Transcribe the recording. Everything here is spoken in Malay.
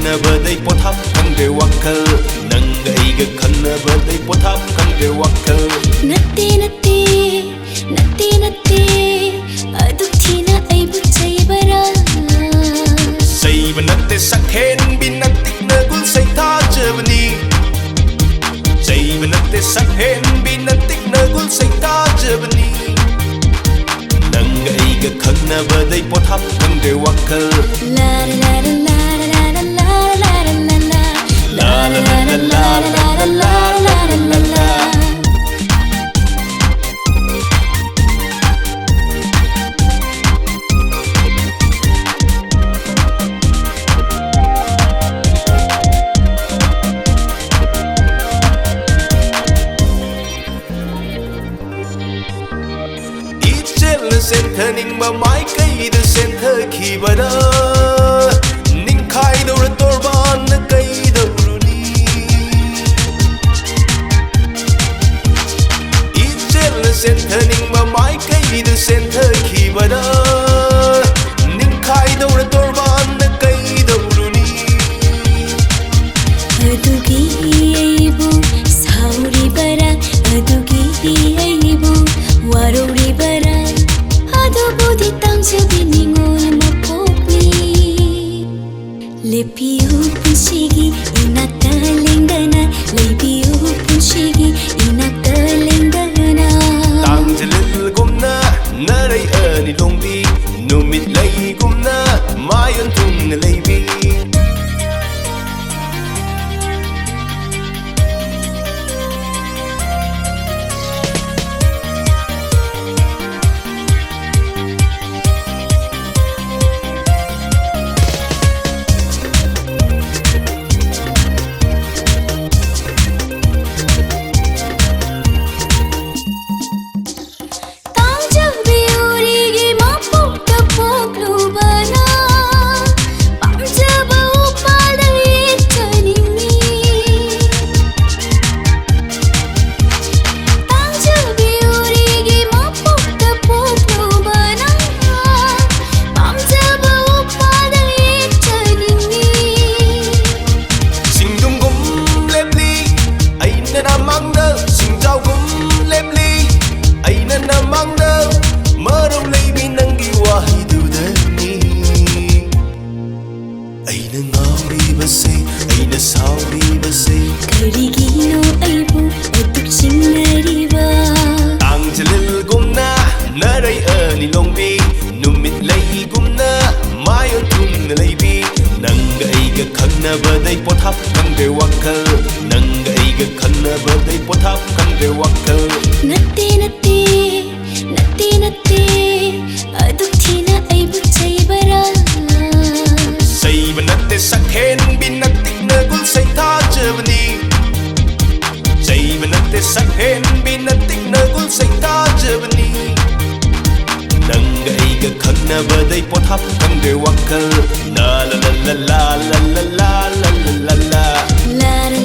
khannabadai pothap khangde wakal nanga aiga khannabadai pothap khangde wakal natte natte natte natte aduk thina aibu chaibara saiba natte sakhen binatik nagul saitha jabani saiba natte sakhen binatik nagul saitha jabani nanga aiga khannabadai pothap khangde wakal la la la la la la la la la la la la la la la la la la Center ning ba mai kai da center khi ba da ning khai do ra tor ban na kai da runi ichel center ning ba mai kai da center khi ba da ning khai do ra tor ban na kai da runi adugi aibu sauri bara adugi aibu waruri bara Budi tangja biningoi mapokni lepiu punsigi inakta lengana lepiu punsigi inakta lengana tangja lil gumna narai ani longbi numit lai gumna mayon tung na leibi Karigino aibu aduk sinariba Tangjalil gumna narai ani longbi numit lai gumna mayon tung na leibi nanga aiga khannabadai pothap khangde wakal nanga aiga khannabadai pothap khangde wakal natte natte natte natte aduk thina aibu chaibara saiba natte sakhen binatik nagul saitha jabani saiba natte sakhen binatik nagul saitha jabani nanga aiga khannabadai pothap khangde wakal la la la la la la la la la la la